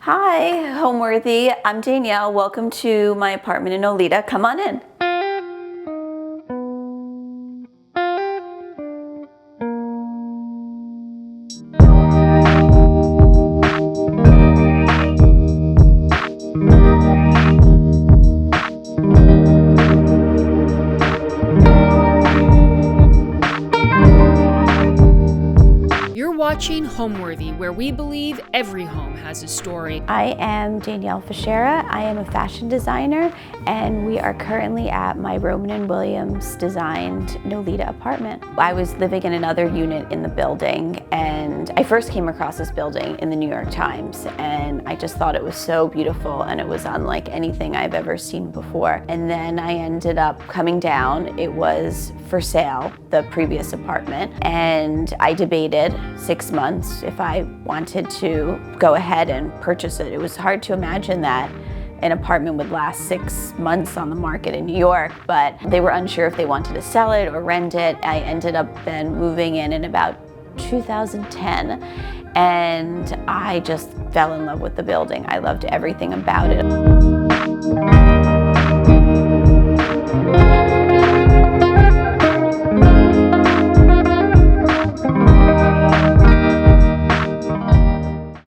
Hi, Homeworthy. I'm Danielle. Welcome to my apartment in Olita. Come on in. Watching Homeworthy, where we believe every home has a story. I am Danielle Fichera. I am a fashion designer, and we are currently at my Roman & Williams designed Nolita apartment. I was living in another unit in the building, and I first came across this building in the New York Times, and I just thought it was so beautiful, and it was unlike anything I've ever seen before. And then I ended up coming down. It was for sale, the previous apartment, and I debated 6 months if I wanted to go ahead and purchase it. It was hard to imagine that an apartment would last 6 months on the market in New York, but they were unsure if they wanted to sell it or rent it. I ended up then moving in about 2010, and I just fell in love with the building. I loved everything about it.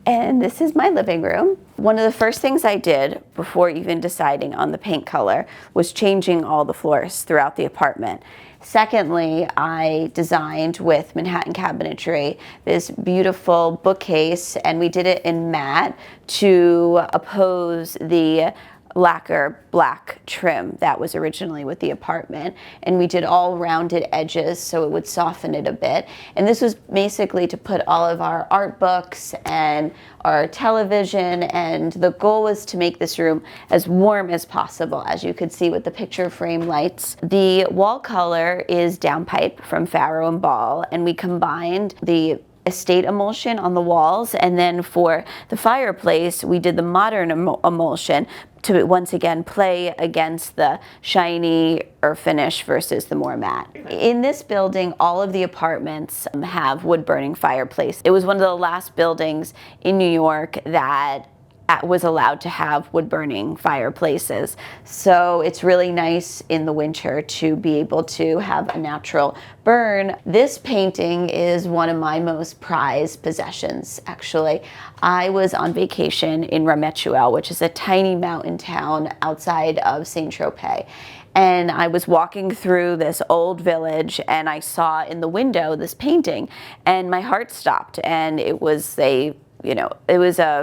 And this is my living room. One of the first things I did before even deciding on the paint color was changing all the floors throughout the apartment. Secondly, I designed with Manhattan cabinetry this beautiful bookcase, and we did it in matte to oppose the lacquer black trim that was originally with the apartment, and we did all rounded edges so it would soften it a bit. And this was basically to put all of our art books and our television, and the goal was to make this room as warm as possible, as you could see with the picture frame lights. The wall color is downpipe from Farrow and Ball, and we combined the estate emulsion on the walls, and then for the fireplace we did the modern emulsion to once again play against the shiny or finish versus the more matte. In this building, all of the apartments have wood burning fireplace. It was one of the last buildings in New York that was allowed to have wood burning fireplaces. So it's really nice in the winter to be able to have a natural burn. This painting is one of my most prized possessions, actually. I was on vacation in Rametuel, which is a tiny mountain town outside of Saint-Tropez. And I was walking through this old village, and I saw in the window this painting, and my heart stopped, and it was a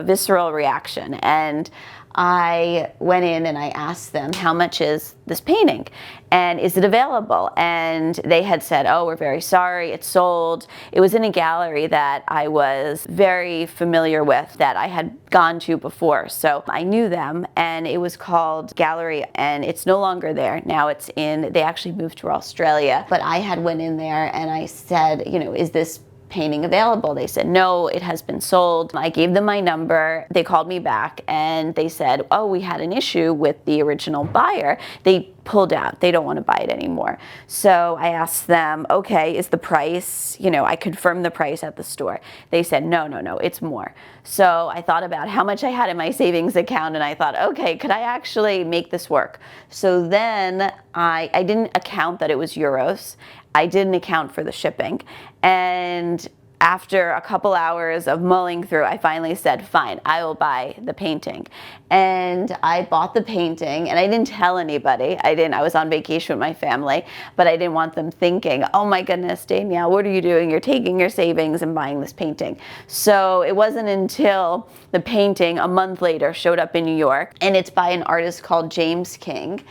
visceral reaction. And I went in and I asked them, how much is this painting? And is it available? And they had said, oh, we're very sorry, it's sold. It was in a gallery that I was very familiar with, that I had gone to before. So I knew them, and it was called Gallery, and it's no longer there. Now they actually moved to Australia. But I had went in there and I said, is this painting available? They said, no, it has been sold. I gave them my number. They called me back and they said, oh, we had an issue with the original buyer. They pulled out. They don't want to buy it anymore. So I asked them, okay, is the price, I confirmed the price at the store. They said, no, it's more. So I thought about how much I had in my savings account, and I thought, okay, could I actually make this work? So then I didn't account that it was euros. I didn't account for the shipping. And after a couple hours of mulling through, I finally said, fine, I will buy the painting. And I bought the painting, and I didn't tell anybody. I was on vacation with my family, but I didn't want them thinking, oh my goodness, Danielle, what are you doing? You're taking your savings and buying this painting. So it wasn't until the painting a month later showed up in New York, and it's by an artist called James King.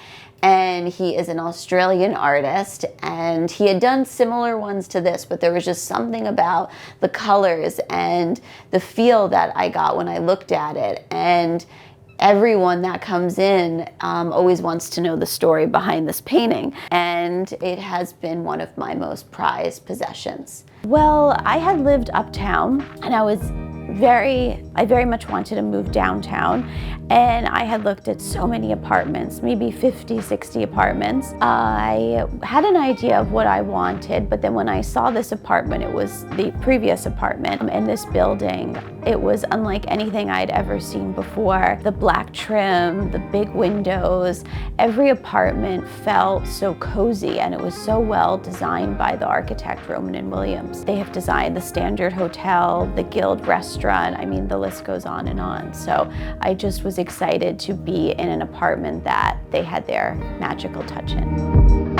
And he is an Australian artist, and he had done similar ones to this, but there was just something about the colors and the feel that I got when I looked at it. And everyone that comes in always wants to know the story behind this painting, and it has been one of my most prized possessions. Well, I had lived uptown, and I very much wanted to move downtown, and I had looked at so many apartments, maybe 50, 60 apartments. I had an idea of what I wanted, but then when I saw this apartment, it was the previous apartment in this building, It was unlike anything I'd ever seen before. The black trim, the big windows, every apartment felt so cozy, and it was so well designed by the architect Roman and Williams. They have designed the Standard Hotel, the Guild Restaurant, I mean, the list goes on and on. So I just was excited to be in an apartment that they had their magical touch in.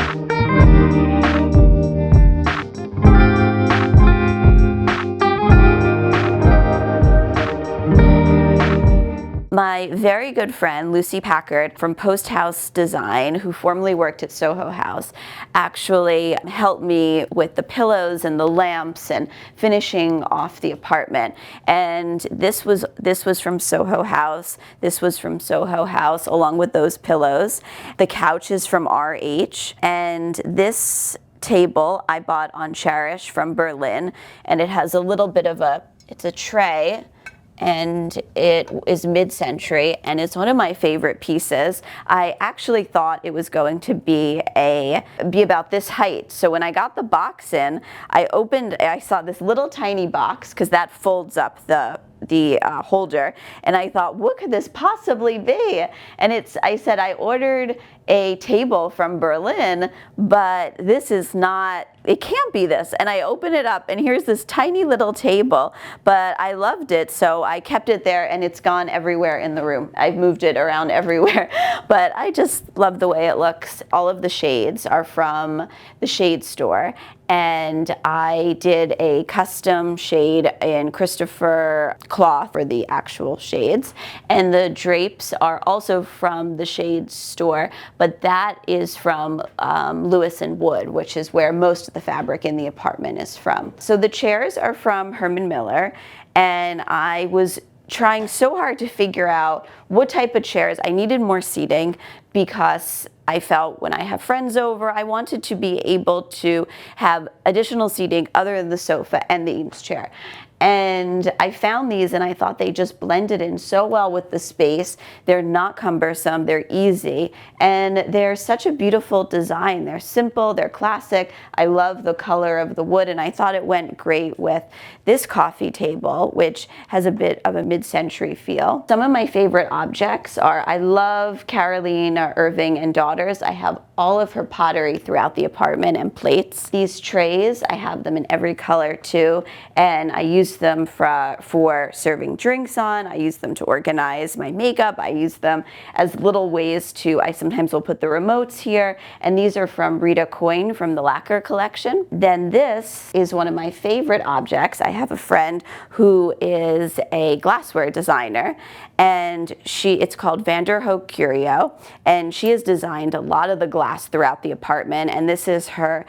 My very good friend, Lucy Packard from Post House Design, who formerly worked at SoHo House, actually helped me with the pillows and the lamps and finishing off the apartment. And this was from SoHo House. This was from SoHo House, along with those pillows. The couch is from RH. And this table I bought on Cherish from Berlin. And it has a little bit of it's a tray, and it is mid-century, and it's one of my favorite pieces. I actually thought it was going to be about this height. So when I got the box in, I saw this little tiny box, because that folds up the holder, and I thought, what could this possibly be? And I said I ordered a table from Berlin, but this is not, it can't be this. And I open it up, and here's this tiny little table, but I loved it, so I kept it there, and it's gone everywhere in the room. I've moved it around everywhere, but I just love the way it looks. All of the shades are from the shade store, and I did a custom shade in Christopher cloth for the actual shades, and the drapes are also from the shade store, but that is from Lewis and Wood, which is where most of the fabric in the apartment is from. So the chairs are from Herman Miller, and I was trying so hard to figure out what type of chairs. I needed more seating because I felt when I have friends over, I wanted to be able to have additional seating other than the sofa and the Eames chair. And I found these, and I thought they just blended in so well with the space. They're not cumbersome, they're easy, and they're such a beautiful design. They're simple, they're classic. I love the color of the wood, and I thought it went great with this coffee table, which has a bit of a mid-century feel. Some of my favorite objects are, I love Caroline Irving and Daughters. I have all of her pottery throughout the apartment and plates. These trays, I have them in every color too, and I use them for serving drinks on. I use them to organize my makeup. I use them as little ways I sometimes will put the remotes here, and these are from Rita Coyne from the Lacquer collection. Then this is one of my favorite objects. I have a friend who is a glassware designer, and it's called Vanderhoek Curio, and she has designed a lot of the glass throughout the apartment, and this is her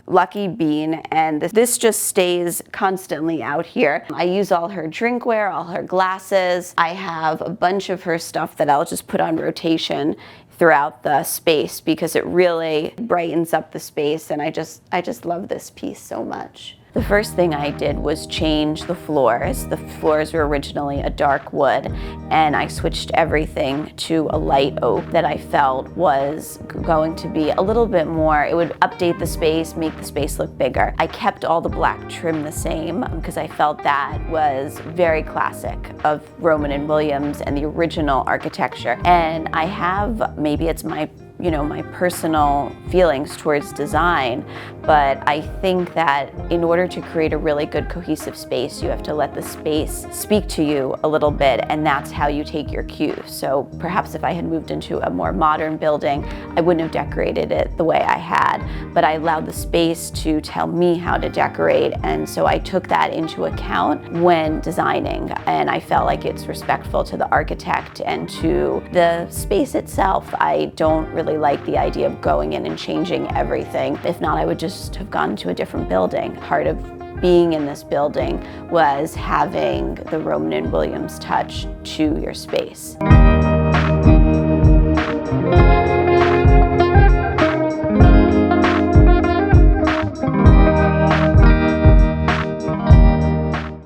Lucky Bean, and this just stays constantly out here. I use all her drinkware, all her glasses. I have a bunch of her stuff that I'll just put on rotation throughout the space because it really brightens up the space, and I just love this piece so much. The first thing I did was change the floors. The floors were originally a dark wood, and I switched everything to a light oak that I felt was going to be a little bit more, it would update the space, make the space look bigger. I kept all the black trim the same because I felt that was very classic of Roman and Williams and the original architecture. And I have, maybe it's my personal feelings towards design, but I think that in order to create a really good cohesive space, you have to let the space speak to you a little bit, and that's how you take your cue. So perhaps if I had moved into a more modern building, I wouldn't have decorated it the way I had, but I allowed the space to tell me how to decorate, and so I took that into account when designing, and I felt like it's respectful to the architect and to the space itself. I don't really like the idea of going in and changing everything. If not, I would just have gone to a different building. Part of being in this building was having the Roman and Williams touch to your space.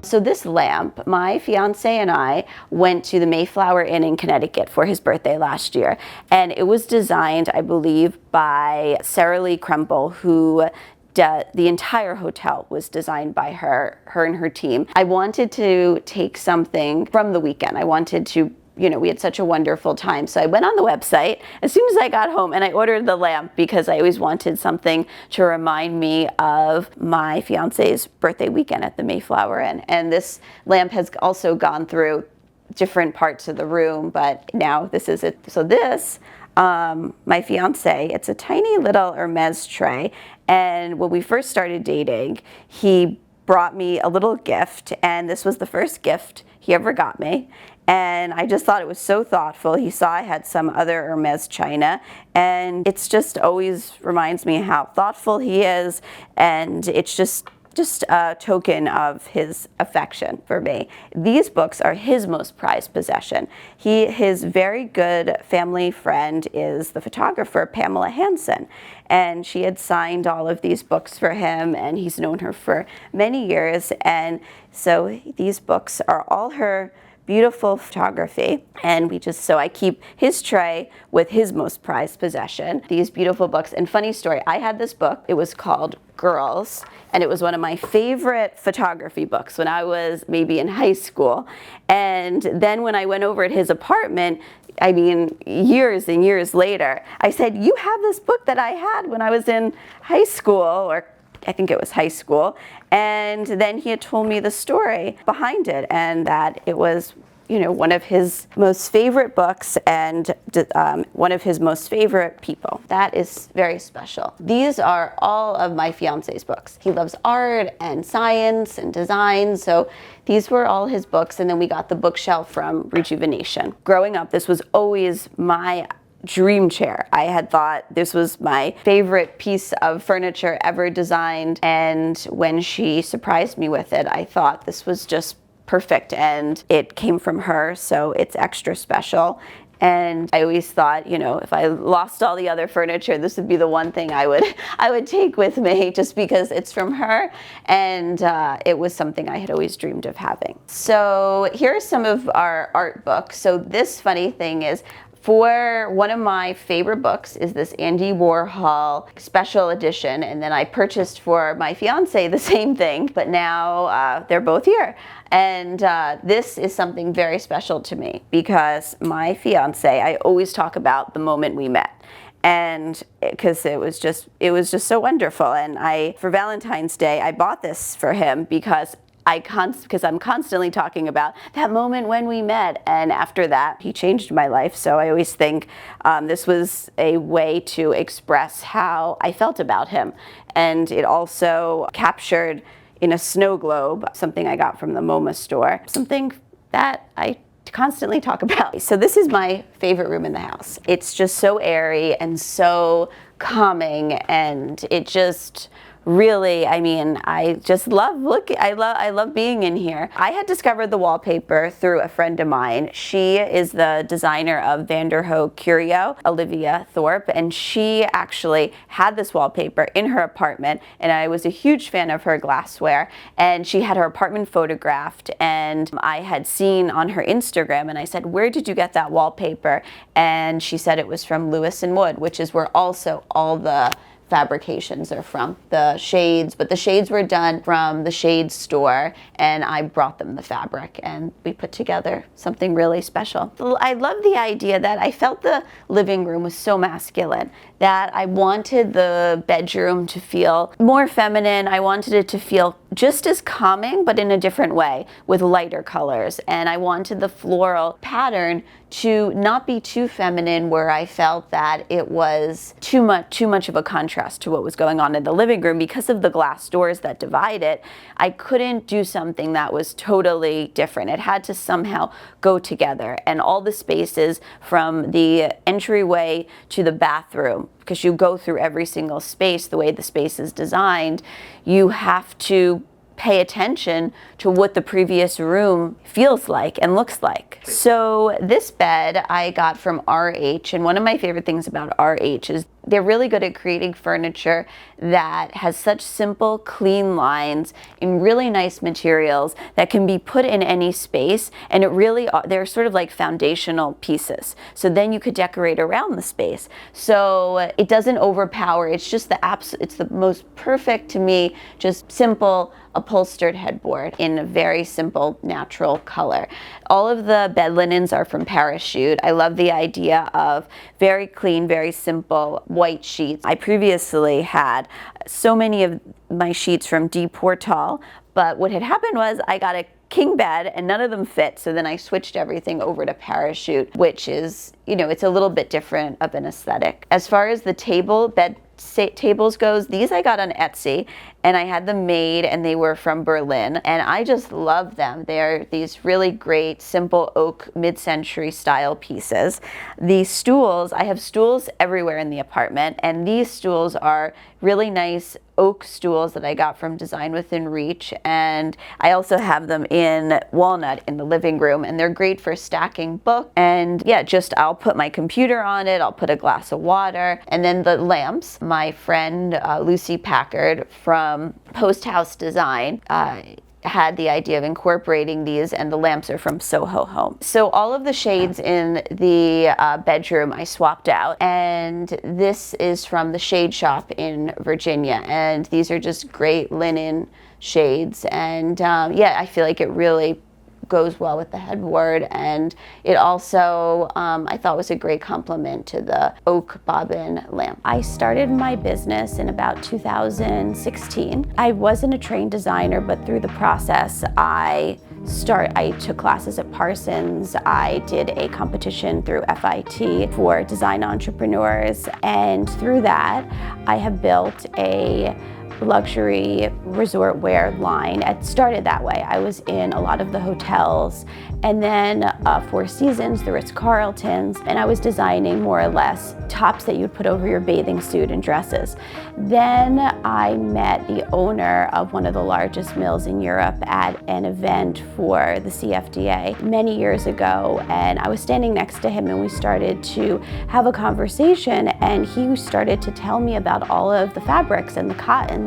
So this lamp, my fiance and I went to the Mayflower Inn in Connecticut for his birthday last year, and it was designed, I believe, by Sarah Lee Crumple, who the entire hotel was designed by her and her team. I wanted to take something from the weekend. I wanted to, we had such a wonderful time. So I went on the website as soon as I got home and I ordered the lamp because I always wanted something to remind me of my fiance's birthday weekend at the Mayflower Inn. And this lamp has also gone through different parts of the room, but now this is it. So this, my fiance, it's a tiny little Hermes tray. And when we first started dating, he brought me a little gift, and this was the first gift he ever got me. And I just thought it was so thoughtful. He saw I had some other Hermes china, and it's just always reminds me how thoughtful he is, and it's just a token of his affection for me. These books are his most prized possession. His very good family friend is the photographer Pamela Hansen, and she had signed all of these books for him, and he's known her for many years. And so these books are all her beautiful photography, and so I keep his tray with his most prized possession, these beautiful books. And funny story, I had this book, it was called Girls, and it was one of my favorite photography books when I was maybe in high school. And then when I went over at his apartment, years and years later, I said, "You have this book that I had when I was in high school," or I think it was high school. And then he had told me the story behind it, and that it was, one of his most favorite books and one of his most favorite people. That is very special. These are all of my fiance's books. He loves art and science and design, so these were all his books. And then we got the bookshelf from Rejuvenation. Growing up, this was always my dream chair. I had thought this was my favorite piece of furniture ever designed, and when she surprised me with it, I thought this was just perfect, and it came from her, so it's extra special. And I always thought, if I lost all the other furniture, this would be the one thing I would take with me, just because it's from her, and it was something I had always dreamed of having. So here are some of our art books. So this funny thing is, for one of my favorite books is this Andy Warhol special edition, and then I purchased for my fiance the same thing, but now they're both here. And this is something very special to me because my fiance, I always talk about the moment we met. And because it was just so wonderful. And for Valentine's Day, I bought this for him because I'm constantly talking about that moment when we met, and after that he changed my life. So I always think this was a way to express how I felt about him. And it also captured in a snow globe, something I got from the MoMA store, something that I constantly talk about. So this is my favorite room in the house. It's just so airy and so calming, and it just really, I just love looking. I love being in here. I had discovered the wallpaper through a friend of mine. She is the designer of Vanderho Curio, Olivia Thorpe, and she actually had this wallpaper in her apartment, and I was a huge fan of her glassware, and she had her apartment photographed, and I had seen on her Instagram, and I said, "Where did you get that wallpaper?" And she said it was from Lewis & Wood, which is where also all the fabrications are from, the shades, but the shades were done from the shade store, and I brought them the fabric, and we put together something really special. I love the idea that I felt the living room was so masculine, that I wanted the bedroom to feel more feminine. I wanted it to feel just as calming, but in a different way, with lighter colors. And I wanted the floral pattern to not be too feminine, where I felt that it was too much of a contrast to what was going on in the living room. Because of the glass doors that divide it, I couldn't do something that was totally different. It had to somehow go together. And all the spaces from the entryway to the bathroom, because you go through every single space, the way the space is designed, you have to pay attention to what the previous room feels like and looks like. So this bed I got from RH, and one of my favorite things about RH is they're really good at creating furniture that has such simple, clean lines in really nice materials that can be put in any space, and they're sort of like foundational pieces. So then you could decorate around the space. So it doesn't overpower. It's just it's the most perfect, to me, just simple upholstered headboard in a very simple, natural color. All of the bed linens are from Parachute. I love the idea of very clean, very simple white sheets. I previously had so many of my sheets from Portal, but what had happened was I got a king bed and none of them fit, so then I switched everything over to Parachute, which is, it's a little bit different of an aesthetic. As far as the bed tables goes, these I got on Etsy, and I had them made, and they were from Berlin, and I just love them. They're these really great simple oak mid-century style pieces. These stools, I have stools everywhere in the apartment, and these stools are really nice oak stools that I got from Design Within Reach, and I also have them in walnut in the living room, and they're great for stacking books. And yeah, I'll put my computer on it, I'll put a glass of water, and then the lamps. My friend Lucy Packard from Post House Design had the idea of incorporating these, and the lamps are from SoHo Home. So all of the shades in the bedroom I swapped out, and this is from the Shade Shop in Virginia, and these are just great linen shades, and yeah, I feel like it really goes well with the headboard, and it also I thought was a great complement to the oak bobbin lamp. I started my business in about 2016. I wasn't a trained designer, but through the process I took classes at Parsons. I did a competition through FIT for design entrepreneurs, and through that I have built a luxury resort wear line. It started that way. I was in a lot of the hotels, and then Four Seasons, the Ritz-Carltons, and I was designing more or less tops that you'd put over your bathing suit and dresses. Then I met the owner of one of the largest mills in Europe at an event for the CFDA many years ago, and I was standing next to him, and we started to have a conversation, and he started to tell me about all of the fabrics and the cottons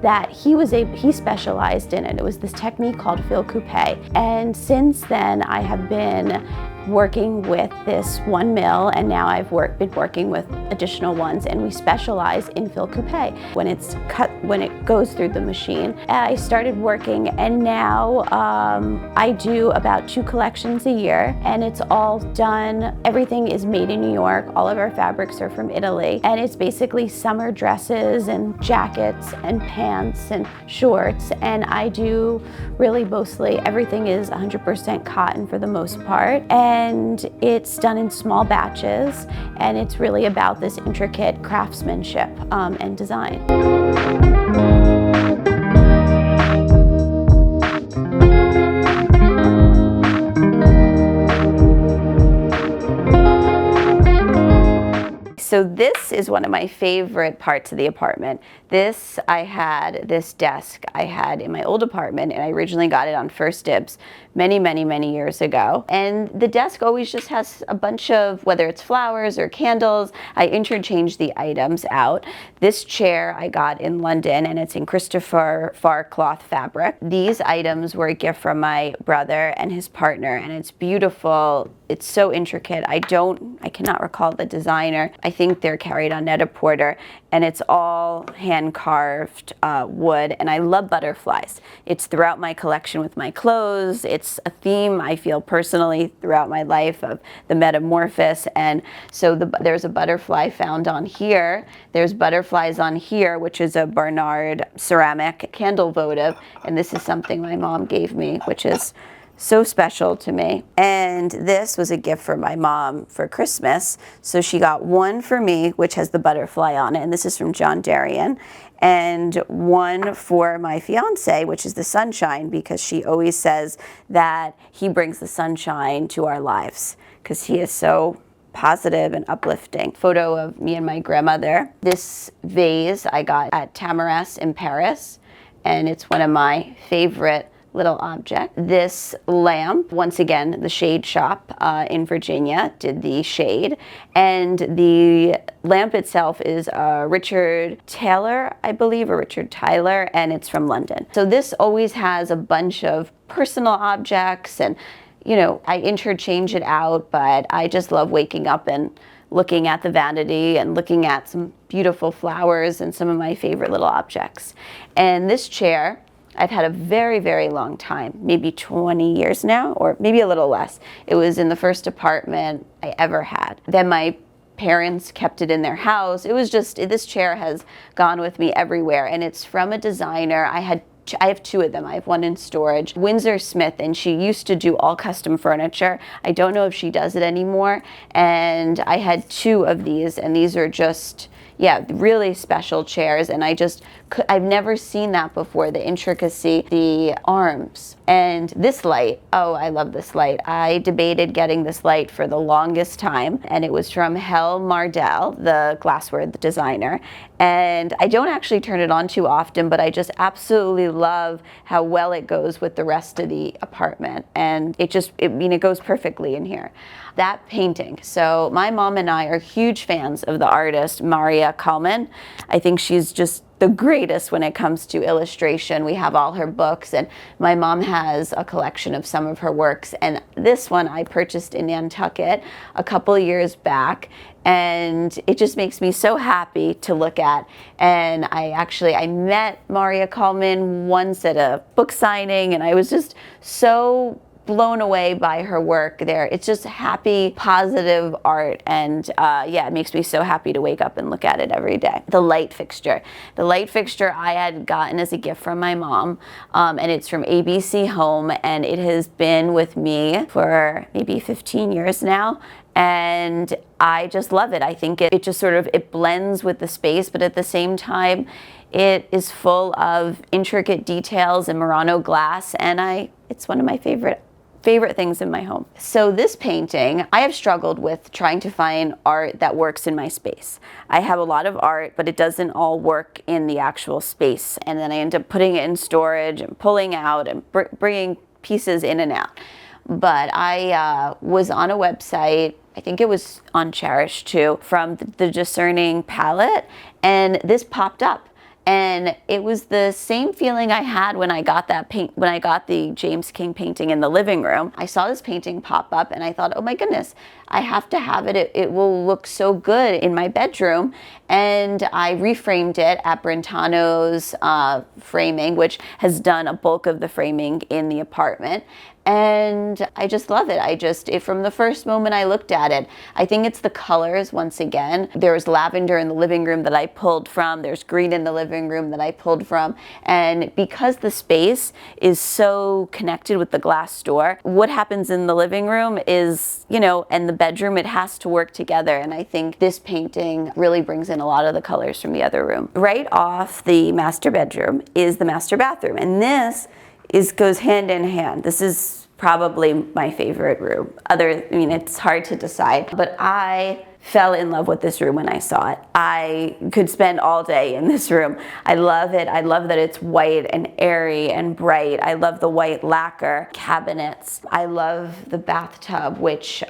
that he specialized in it. It was this technique called fil coupe. And since then I have been working with this one mill, and now I've been working with additional ones, and we specialize in fil coupe. When it's cut, when it goes through the machine, I started working, and now I do about 2 collections a year, and it's all done, everything is made in New York. All of our fabrics are from Italy, and it's basically summer dresses and jackets and pants and shorts, and I do really mostly everything is 100% cotton for the most part, and it's done in small batches, and it's really about this intricate craftsmanship and design. So this is one of my favorite parts of the apartment. This desk I had in my old apartment, and I originally got it on First Dibs many years ago. And the desk always just has a bunch of, whether it's flowers or candles, I interchange the items out. This chair I got in London, and it's in Christopher Farr cloth fabric. These items were a gift from my brother and his partner, and it's beautiful. It's so intricate. I cannot recall the designer. I think they're carried on Net-a-Porter, and it's all hand-carved wood, and I love butterflies. It's throughout my collection with my clothes. It's a theme I feel personally throughout my life of the metamorphosis, and so there's a butterfly found on here. There's butterflies on here, which is a Barnard ceramic candle votive, and this is something my mom gave me, which is so special to me. And this was a gift for my mom for Christmas. So she got one for me, which has the butterfly on it, and this is from John Darien, and one for my fiance, which is the sunshine, because she always says that he brings the sunshine to our lives because he is so positive and uplifting. Photo of me and my grandmother. This vase I got at Tamaras in Paris, and it's one of my favorite little object. This lamp, once again, the shade shop in Virginia did the shade, and the lamp itself is Richard Taylor, I believe, or Richard Tyler, and it's from London. So this always has a bunch of personal objects, and you know, I interchange it out, but I just love waking up and looking at the vanity and looking at some beautiful flowers and some of my favorite little objects. And this chair, I've had a very, very long time, maybe 20 years now, or maybe a little less. It was in the first apartment I ever had. Then my parents kept it in their house. It was just, this chair has gone with me everywhere, and it's from a designer. I have two of them. I have one in storage. Windsor Smith, and she used to do all custom furniture. I don't know if she does it anymore. And I had two of these, and these are just, yeah, really special chairs. And I've never seen that before, the intricacy, the arms. And this light, oh, I love this light. I debated getting this light for the longest time, and it was from Hel Mardell, the glassware designer. And I don't actually turn it on too often, but I just absolutely love how well it goes with the rest of the apartment. And it goes perfectly in here. That painting, so my mom and I are huge fans of the artist Maria Kalman. I think she's just the greatest when it comes to illustration. We have all her books, and my mom has a collection of some of her works. And this one I purchased in Nantucket a couple of years back, and it just makes me so happy to look at. And I met Maria Kalman once at a book signing, and I was just so blown away by her work there. It's just happy, positive art, and yeah, it makes me so happy to wake up and look at it every day. The light fixture. The light fixture I had gotten as a gift from my mom, and it's from ABC Home, and it has been with me for maybe 15 years now. And I just love it. I think it just sort of, it blends with the space, but at the same time, it is full of intricate details and Murano glass, and it's one of my favorite things in my home. So this painting, I have struggled with trying to find art that works in my space. I have a lot of art, but it doesn't all work in the actual space. And then I end up putting it in storage and pulling out and bringing pieces in and out. But I was on a website, I think it was on Cherish too, from the Discerning palette, and this popped up. And it was the same feeling I had when I got the James King painting in the living room. I saw this painting pop up, and I thought, oh my goodness, I have to have it. It will look so good in my bedroom. And I reframed it at Brentano's framing, which has done a bulk of the framing in the apartment. And I just love it. From the first moment I looked at it, I think it's the colors once again. There's lavender in the living room that I pulled from. There's green in the living room that I pulled from. And because the space is so connected with the glass door, what happens in the living room is, and the bedroom, it has to work together. And I think this painting really brings in a lot of the colors from the other room. Right off the master bedroom is the master bathroom. And this goes hand in hand. This is probably my favorite room. It's hard to decide, but I fell in love with this room when I saw it. I could spend all day in this room. I love it. I love that it's white and airy and bright. I love the white lacquer cabinets. I love the bathtub, which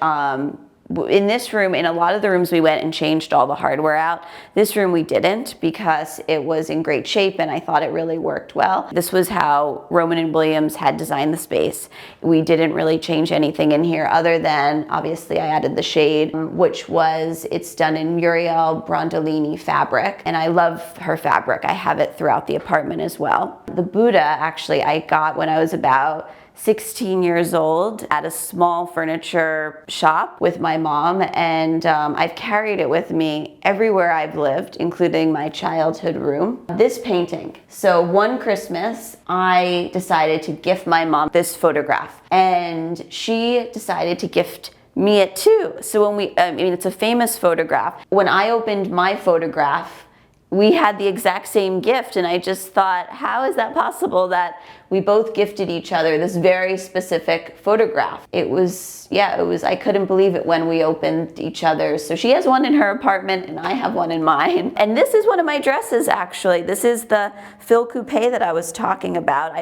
in this room, in a lot of the rooms we went and changed all the hardware out. This room we didn't, because it was in great shape and I thought it really worked well. This was how Roman and Williams had designed the space. We didn't really change anything in here other than, obviously, I added the shade, it's done in Muriel Brondolini fabric, and I love her fabric. I have it throughout the apartment as well. The Buddha, actually, I got when I was about 16 years old at a small furniture shop with my mom, and I've carried it with me everywhere I've lived, including my childhood room. This painting. So one Christmas, I decided to gift my mom this photograph, and she decided to gift me it too. So when it's a famous photograph. When I opened my photograph, we had the exact same gift, and I just thought, how is that possible that we both gifted each other this very specific photograph. It was, I couldn't believe it when we opened each other's. So she has one in her apartment and I have one in mine. And this is one of my dresses, actually. This is the fil coupe that I was talking about.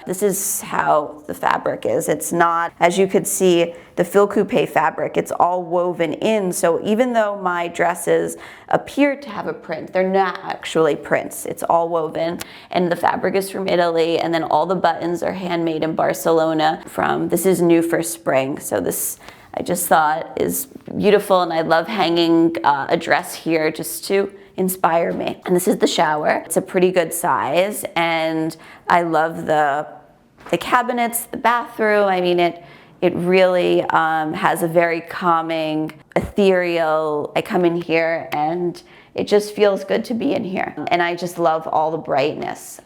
This is how the fabric is. It's not, as you could see, the fil coupe fabric, it's all woven in. So even though my dresses appear to have a print, they're not actually prints. It's all woven, and the fabric is from Italy, and then all the buttons are handmade in Barcelona this is new for spring. So this, I just thought, is beautiful, and I love hanging a dress here just to inspire me. And this is the shower. It's a pretty good size, and I love the cabinets, the bathroom. I mean, it really has a very calming, ethereal, I come in here and it just feels good to be in here. And I just love all the brightness.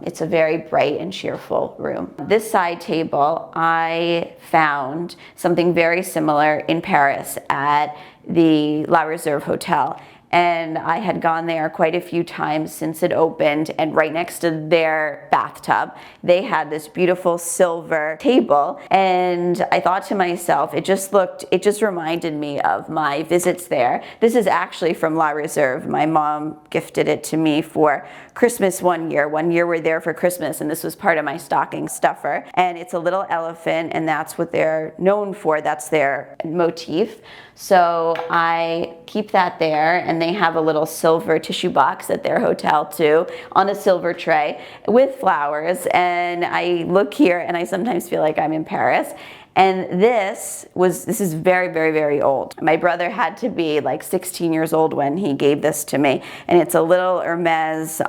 It's a very bright and cheerful room. This side table, I found something very similar in Paris at the La Réserve Hotel. And I had gone there quite a few times since it opened, and right next to their bathtub, they had this beautiful silver table. And I thought to myself, it just reminded me of my visits there. This is actually from La Réserve. My mom gifted it to me for Christmas one year. One year we're there for Christmas, and this was part of my stocking stuffer. And it's a little elephant, and that's what they're known for. That's their motif. So I keep that there, and they have a little silver tissue box at their hotel too, on a silver tray with flowers. And I look here and I sometimes feel like I'm in Paris. And this is very, very, very old. My brother had to be like 16 years old when he gave this to me. And it's a little Hermes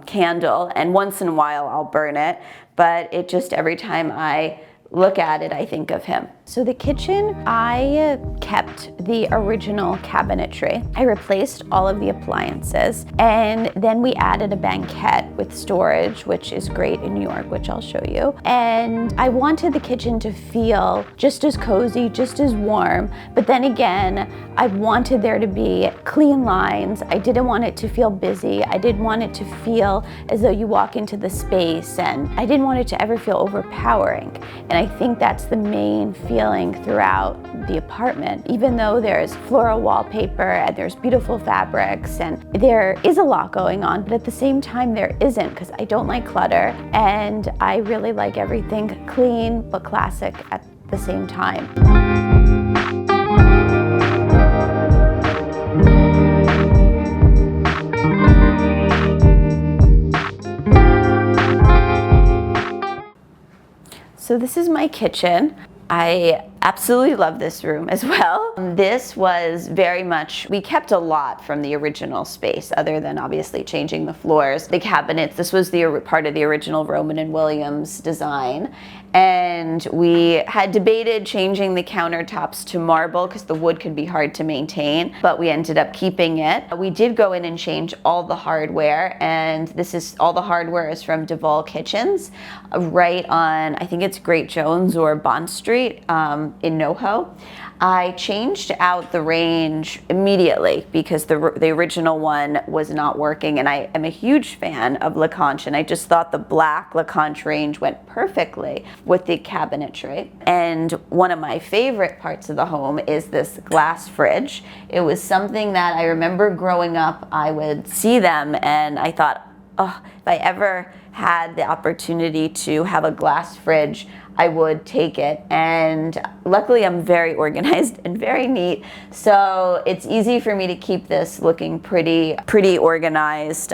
candle, and once in a while I'll burn it, but it just, every time I look at it, I think of him. So the kitchen, I kept the original cabinetry. I replaced all of the appliances, and then we added a banquette with storage, which is great in New York, which I'll show you. And I wanted the kitchen to feel just as cozy, just as warm, but then again, I wanted there to be clean lines. I didn't want it to feel busy. I didn't want it to feel as though you walk into the space, and I didn't want it to ever feel overpowering. And I think that's the main feeling throughout the apartment. Even though there's floral wallpaper and there's beautiful fabrics and there is a lot going on, but at the same time there isn't, because I don't like clutter and I really like everything clean but classic at the same time. So this is my kitchen. I absolutely love this room as well. This was very much, we kept a lot from the original space, other than obviously changing the floors. The cabinets, this was the part of the original Roman and Williams design. And we had debated changing the countertops to marble because the wood could be hard to maintain, but we ended up keeping it. We did go in and change all the hardware, and all the hardware is from Duval Kitchens, right on, I think it's Great Jones or Bond Street in NoHo. I changed out the range immediately because the original one was not working, and I am a huge fan of Leconte, and I just thought the black Leconte range went perfectly with the cabinetry. And one of my favorite parts of the home is this glass fridge. It was something that I remember growing up, I would see them and I thought, oh, if I ever had the opportunity to have a glass fridge, I would take it. And luckily I'm very organized and very neat, so it's easy for me to keep this looking pretty organized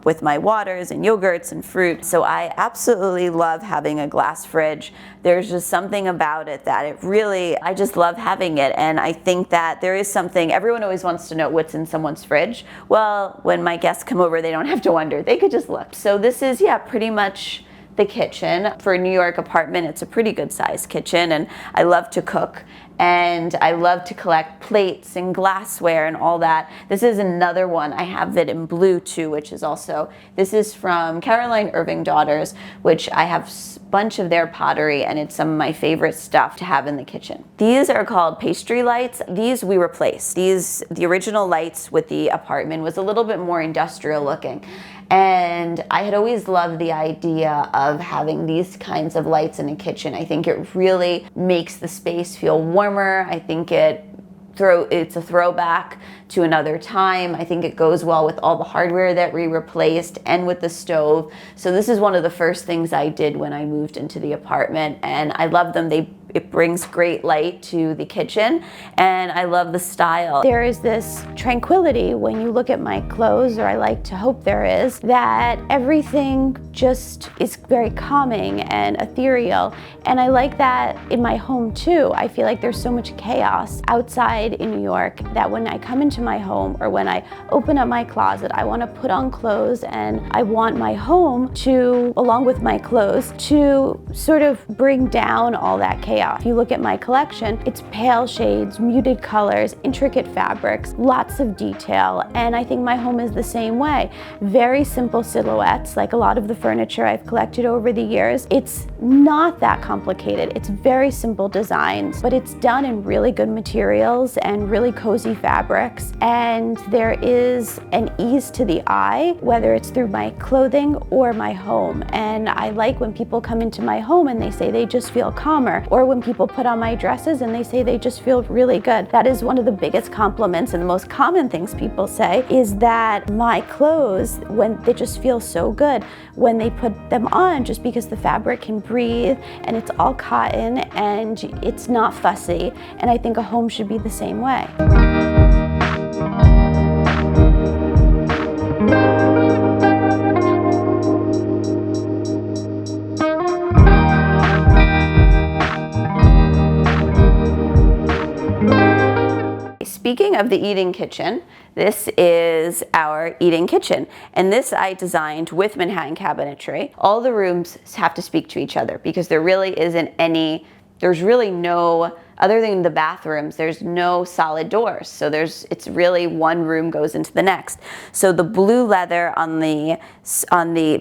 with my waters and yogurts and fruit. So I absolutely love having a glass fridge. There's just something about it that I just love having it. And I think that there is something, everyone always wants to know what's in someone's fridge. Well, when my guests come over, they don't have to wonder, they could just look. So this is, pretty much the kitchen. For a New York apartment, it's a pretty good sized kitchen, and I love to cook and I love to collect plates and glassware and all that. This is another one. I have it in blue too, which is also, this is from Caroline Irving Daughters, which I have a bunch of their pottery, and it's some of my favorite stuff to have in the kitchen. These are called pastry lights. These we replaced. The original lights with the apartment was a little bit more industrial looking. And I had always loved the idea of having these kinds of lights in a kitchen. I think it really makes the space feel warmer. I think it's a throwback to another time. I think it goes well with all the hardware that we replaced and with the stove. So this is one of the first things I did when I moved into the apartment, and I love them. It brings great light to the kitchen, and I love the style. There is this tranquility when you look at my clothes, or I like to hope there is, that everything just is very calming and ethereal. And I like that in my home too. I feel like there's so much chaos outside in New York that when I come into my home, or when I open up my closet, I want to put on clothes, and I want my home to, along with my clothes, to sort of bring down all that chaos. If you look at my collection, it's pale shades, muted colors, intricate fabrics, lots of detail, and I think my home is the same way. Very simple silhouettes, like a lot of the furniture I've collected over the years. It's not that complicated. It's very simple designs, but it's done in really good materials and really cozy fabrics, and there is an ease to the eye, whether it's through my clothing or my home. And I like when people come into my home and they say they just feel calmer, or when people put on my dresses and they say they just feel really good. That is one of the biggest compliments and the most common things people say, is that my clothes, when they just feel so good when they put them on, just because the fabric can breathe and it's all cotton and it's not fussy. And I think a home should be the same way. Speaking of the eating kitchen, this is our eating kitchen, and this I designed with Manhattan cabinetry. All the rooms have to speak to each other because there really isn't any, there's really no, other than the bathrooms, there's no solid doors. So it's really one room goes into the next. So the blue leather on the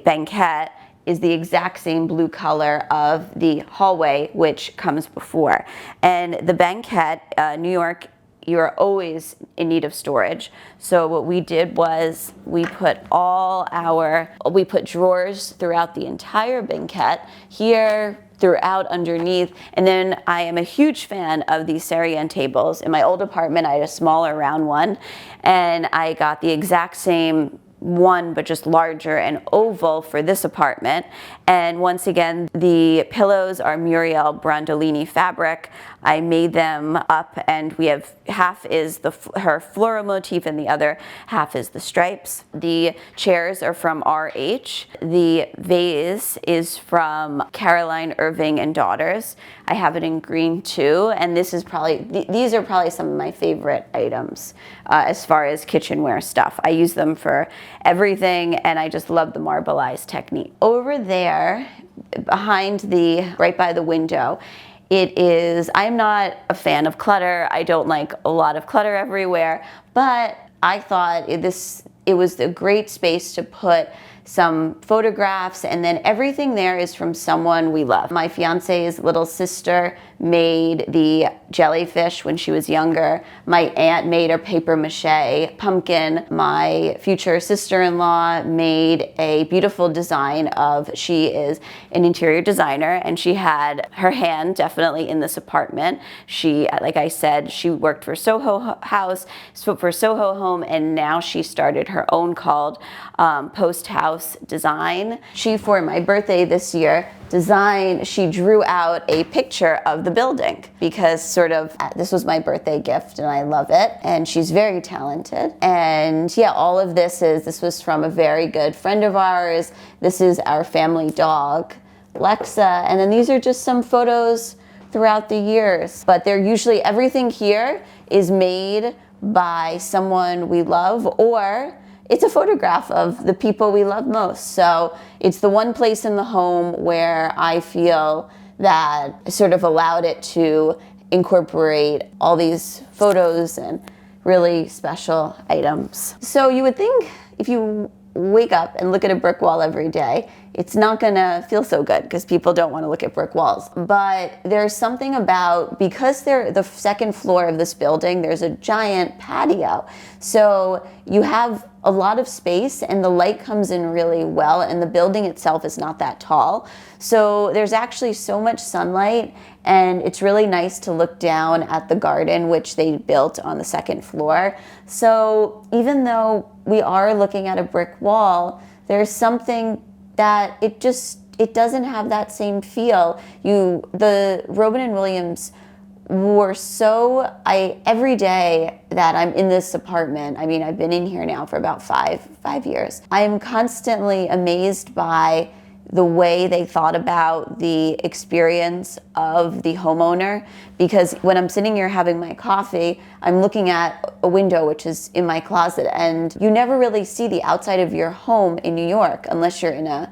banquette is the exact same blue color of the hallway, which comes before. And the banquette, New York, you're always in need of storage. So what we did was we put drawers throughout the entire banquette, here, throughout, underneath. And then I am a huge fan of these Syrian tables. In my old apartment, I had a smaller round one, and I got the exact same one, but just larger and oval for this apartment. And once again, the pillows are Muriel Brandolini fabric. I made them up, and we have half is her floral motif and the other half is the stripes. The chairs are from RH. The vase is from Caroline Irving and Daughters. I have it in green too, and this is these are probably some of my favorite items as far as kitchenware stuff. I use them for everything, and I just love the marbleized technique. Over there, right by the window, I'm not a fan of clutter. I don't like a lot of clutter everywhere, but I thought it was a great space to put some photographs, and then everything there is from someone we love. My fiance's little sister made the jellyfish when she was younger. My aunt made a paper mache pumpkin. My future sister-in-law made a beautiful design she is an interior designer, and she had her hand definitely in this apartment. She, like I said, she worked for SoHo Home, and now she started her own called Post House Design. She, for my birthday this year, she drew out a picture of the building because this was my birthday gift and I love it, and she's very talented. And yeah, all of this was from a very good friend of ours. This is our family dog, Lexa, and then these are just some photos throughout the years, but they're usually, everything here is made by someone we love, or it's a photograph of the people we love most. So it's the one place in the home where I feel that I sort of allowed it to incorporate all these photos and really special items. So you would think if you wake up and look at a brick wall every day, it's not gonna feel so good because people don't want to look at brick walls. But there's something about, because they're the second floor of this building, there's a giant patio. So you have a lot of space and the light comes in really well, and the building itself is not that tall. So there's actually so much sunlight, and it's really nice to look down at the garden, which they built on the second floor. So even though we are looking at a brick wall, there's something that it doesn't have that same feel. The Robin and Williams were every day that I'm in this apartment, I mean, I've been in here now for about five years, I'm constantly amazed by the way they thought about the experience of the homeowner, because when I'm sitting here having my coffee, I'm looking at a window which is in my closet, and you never really see the outside of your home in New York unless you're in a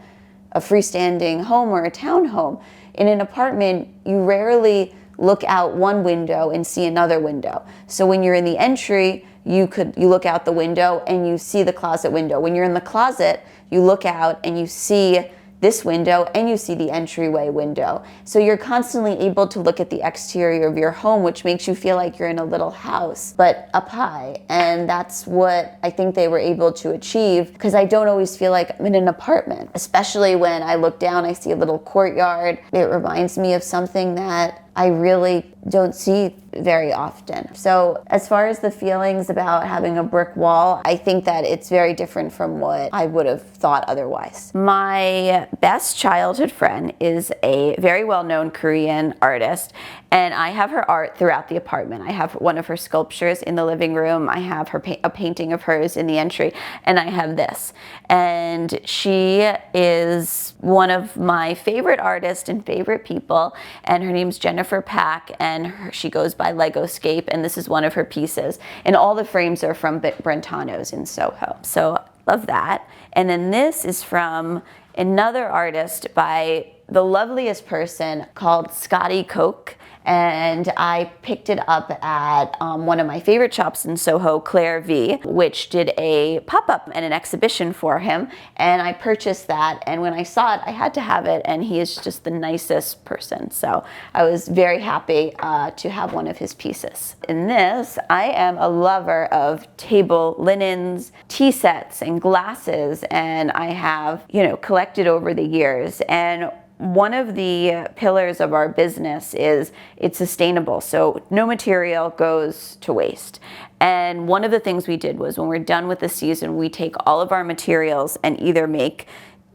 freestanding home or a townhome. In an apartment, you rarely look out one window and see another window. So when you're in the entry, you look out the window and you see the closet window. When you're in the closet, you look out and you see this window and you see the entryway window. So you're constantly able to look at the exterior of your home, which makes you feel like you're in a little house, but up high. And that's what I think they were able to achieve, because I don't always feel like I'm in an apartment. Especially when I look down, I see a little courtyard. It reminds me of something that I really don't see very often. So as far as the feelings about having a brick wall, I think that it's very different from what I would have thought otherwise. My best childhood friend is a very well-known Korean artist, and I have her art throughout the apartment. I have one of her sculptures in the living room, I have a painting of hers in the entry, and I have this. And she is one of my favorite artists and favorite people, and her name's Jennifer Pack, and she goes by Legoscape, and this is one of her pieces. And all the frames are from Brentano's in SoHo. So love that. And then this is from another artist by the loveliest person called Scotty Koch. And I picked it up at one of my favorite shops in SoHo, Claire V, which did a pop-up and an exhibition for him. And I purchased that, and when I saw it, I had to have it, and he is just the nicest person. So I was very happy to have one of his pieces. In this, I am a lover of table linens, tea sets, and glasses, and I have, collected over the years. And one of the pillars of our business is it's sustainable, so no material goes to waste. And one of the things we did was when we're done with the season, we take all of our materials and either make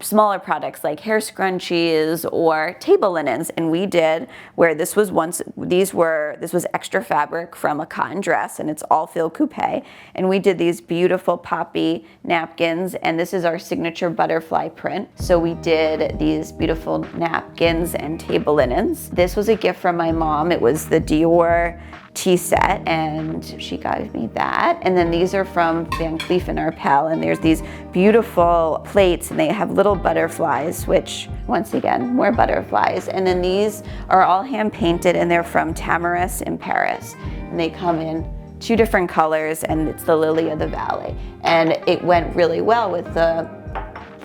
smaller products like hair scrunchies or table linens. And we did where this was extra fabric from a cotton dress, and it's all fil coupe. And we did these beautiful poppy napkins, and this is our signature butterfly print. So we did these beautiful napkins and table linens. This was a gift from my mom. It was the Dior tea set, and she gave me that. And then these are from Van Cleef & Arpels, and there's these beautiful plates, and they have little butterflies, which once again, more butterflies. And then these are all hand painted, and they're from Tamaris in Paris, and they come in 2 different colors, and it's the Lily of the Valley. And it went really well with the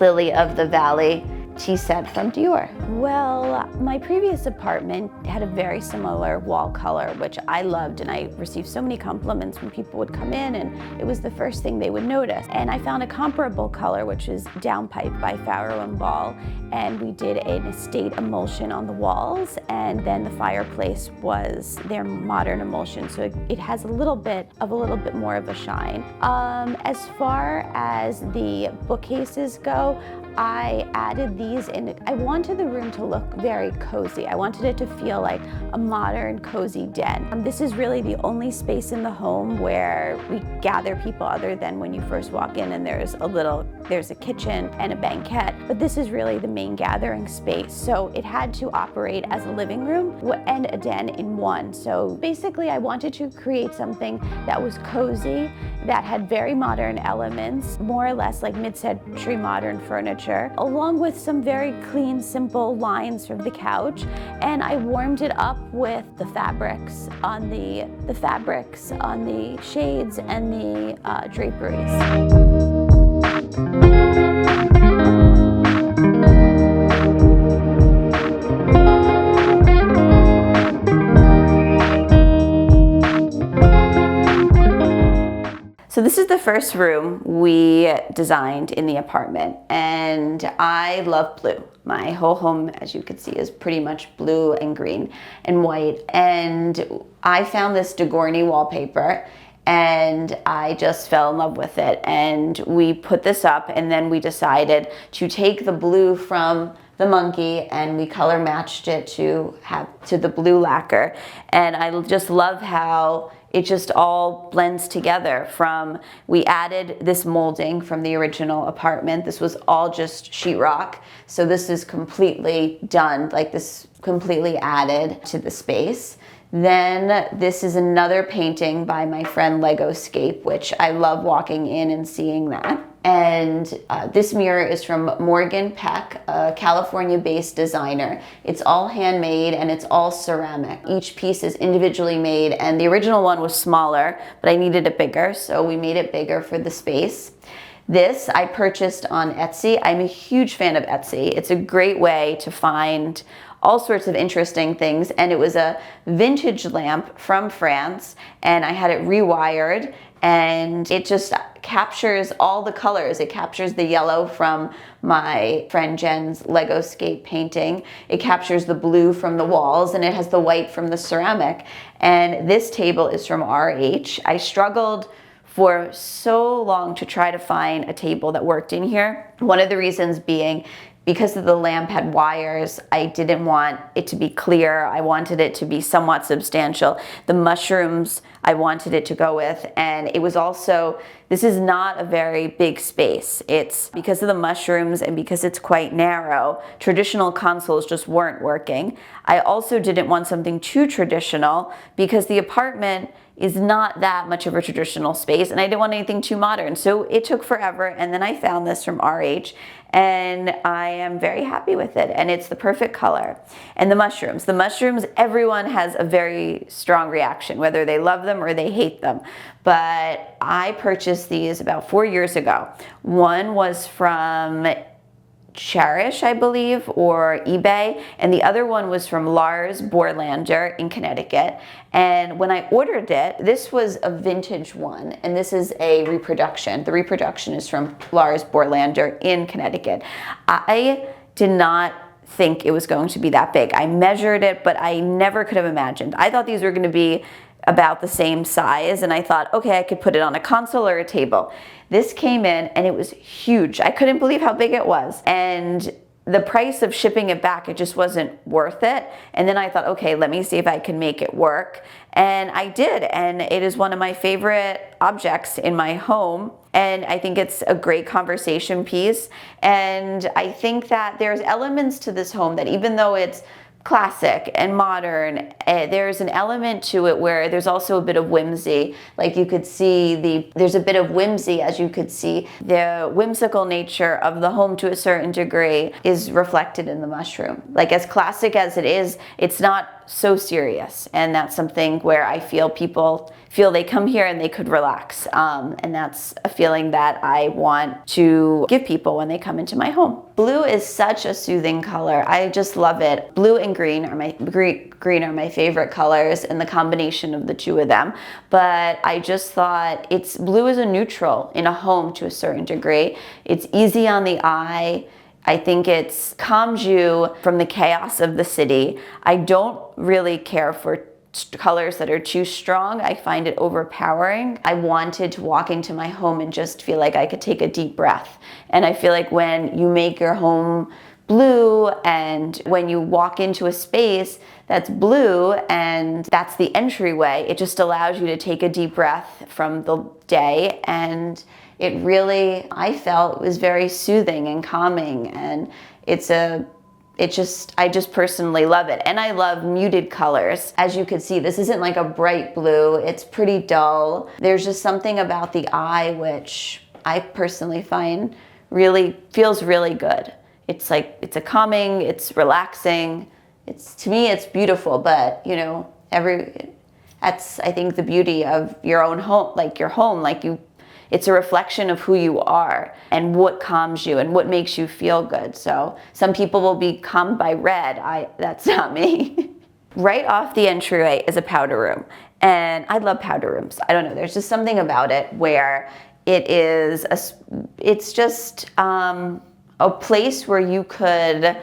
Lily of the Valley tea set from Dior. Well, my previous apartment had a very similar wall color, which I loved, and I received so many compliments when people would come in, and it was the first thing they would notice. And I found a comparable color, which is Downpipe by Farrow & Ball, and we did an estate emulsion on the walls, and then the fireplace was their modern emulsion, so it has a little bit more of a shine. As far as the bookcases go, I added these in. I wanted the room to look very cozy. I wanted it to feel like a modern, cozy den. This is really the only space in the home where we gather people other than when you first walk in and there's a kitchen and a banquette, but this is really the main gathering space. So it had to operate as a living room and a den in one. So basically I wanted to create something that was cozy, that had very modern elements, more or less like mid-century modern furniture, along with some very clean, simple lines from the couch. And I warmed it up with the fabrics on the shades and the draperies. So this is the first room we designed in the apartment, and I love blue. My whole home, as you can see, is pretty much blue and green and white. And I found this Degorny wallpaper and I just fell in love with it. And we put this up, and then we decided to take the blue from the monkey and we color matched it to the blue lacquer. And I just love how it just all blends together. We added this molding from the original apartment. This was all just sheetrock. So this is completely done, like this completely added to the space. Then this is another painting by my friend Legoscape, which I love walking in and seeing that. And this mirror is from Morgan Peck, a California-based designer. It's all handmade and it's all ceramic. Each piece is individually made, and the original one was smaller, but I needed it bigger, so we made it bigger for the space. This I purchased on Etsy. I'm a huge fan of Etsy. It's a great way to find all sorts of interesting things, and it was a vintage lamp from France, and I had it rewired, and it just captures all the colors. It captures the yellow from my friend Jen's Legoscape painting. It captures the blue from the walls, and it has the white from the ceramic. And this table is from RH. I struggled for so long to try to find a table that worked in here. One of the reasons being because the lamp had wires, I didn't want it to be clear. I wanted it to be somewhat substantial. The mushrooms I wanted it to go with, and it was also, this is not a very big space. It's because of the mushrooms and because it's quite narrow, traditional consoles just weren't working. I also didn't want something too traditional because the apartment is not that much of a traditional space, and I didn't want anything too modern. So it took forever, and then I found this from RH, and I am very happy with it, and it's the perfect color. And the mushrooms, everyone has a very strong reaction, whether they love them or they hate them. But I purchased these about 4 years ago. One was from Cherish, I believe, or eBay, and the other one was from Lars Borlander in Connecticut. And when I ordered it, this was a vintage one, and this is a reproduction. The reproduction is from Lars Borlander in Connecticut. I did not think it was going to be that big. I measured it, but I never could have imagined. I thought these were going to be about the same size, and I thought, okay, I could put it on a console or a table. This came in and it was huge. I couldn't believe how big it was. And the price of shipping it back, it just wasn't worth it. And then I thought, okay, let me see if I can make it work. And I did, and it is one of my favorite objects in my home. And I think it's a great conversation piece. And I think that there's elements to this home that, even though it's classic and modern, there's an element to it where there's also a bit of whimsy. Like you could see there's a bit of whimsy, as you could see the whimsical nature of the home to a certain degree is reflected in the mushroom. Like, as classic as it is, it's not so serious, and that's something where I feel people feel they come here and they could relax, and that's a feeling that I want to give people when they come into my home. Blue is such a soothing color. I just love it. Blue and green are my favorite colors, and the combination of the two of them. But I just thought blue is a neutral in a home to a certain degree. It's easy on the eye. I think it calms you from the chaos of the city. I don't really care for colors that are too strong. I find it overpowering. I wanted to walk into my home and just feel like I could take a deep breath. And I feel like when you make your home blue, and when you walk into a space that's blue and that's the entryway, it just allows you to take a deep breath from the day. And it really, I felt, was very soothing and calming, and I just personally love it. And I love muted colors. As you can see, this isn't like a bright blue, it's pretty dull. There's just something about the eye which I personally find feels really good. It's like, it's a calming, it's relaxing. To me, it's beautiful, but that's, I think, the beauty of your own home, it's a reflection of who you are and what calms you and what makes you feel good. So some people will be calmed by red. That's not me. right off the entryway is a powder room. And I love powder rooms. I don't know, there's just something about it where it's just a place where you could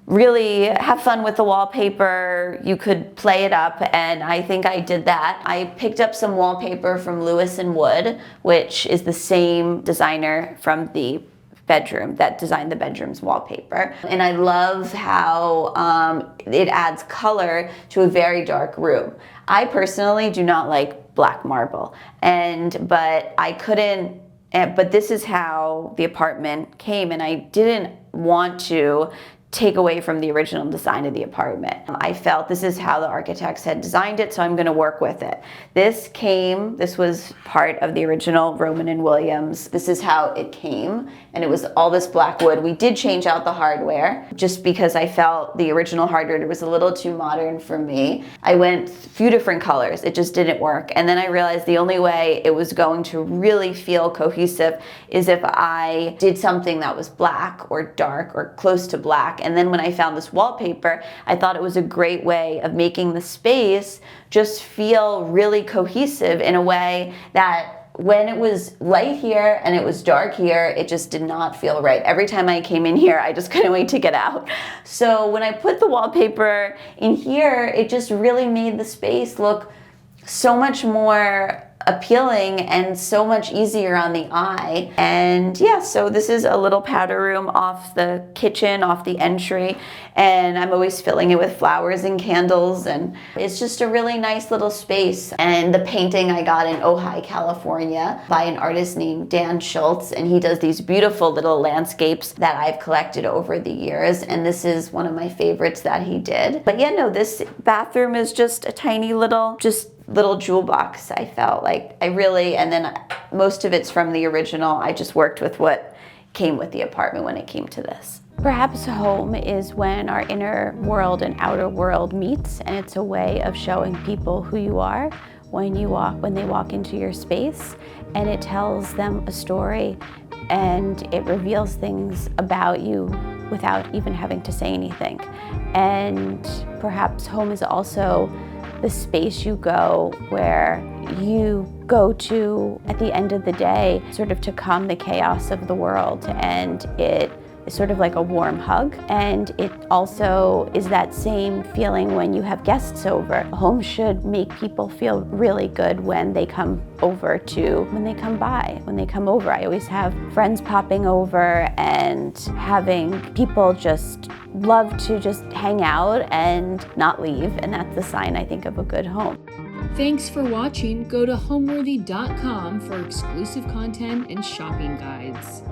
really have fun with the wallpaper. You could play it up, and I think I did that. I picked up some wallpaper from Lewis and Wood, which is the same designer from the bedroom that designed the bedroom's wallpaper. And I love how it adds color to a very dark room. I personally do not like black marble, but this is how the apartment came, and I didn't want to take away from the original design of the apartment. I felt this is how the architects had designed it, so I'm going to work with it. This was part of the original Roman and Williams. This is how it came, and it was all this black wood. We did change out the hardware just because I felt the original hardware was a little too modern for me. I went a few different colors. It just didn't work. And then I realized the only way it was going to really feel cohesive is if I did something that was black or dark or close to black. And then when I found this wallpaper, I thought it was a great way of making the space just feel really cohesive in a way that when it was light here and it was dark here, it just did not feel right. Every time I came in here, I just couldn't wait to get out. So when I put the wallpaper in here, it just really made the space look so much more appealing and so much easier on the eye. And yeah, so this is a little powder room off the kitchen, off the entry, and I'm always filling it with flowers and candles, and it's just a really nice little space. And the painting I got in Ojai, California by an artist named Dan Schultz, and he does these beautiful little landscapes that I've collected over the years, and this is one of my favorites that he did. But yeah, no, this bathroom is just a tiny little jewel box. I felt like and then most of it's from the original. I just worked with what came with the apartment when it came to this. Perhaps home is when our inner world and outer world meets, and it's a way of showing people who you are when they walk into your space, and it tells them a story and it reveals things about you without even having to say anything. And perhaps home is also the space you go where you go to at the end of the day, sort of to calm the chaos of the world, and it is sort of like a warm hug. And it also is that same feeling when you have guests over. Home should make people feel really good when they come over. When they come over. I always have friends popping over and having people just love to just hang out and not leave, and that's the sign, I think, of a good home. Thanks for watching. Go to homeworthy.com for exclusive content and shopping guides.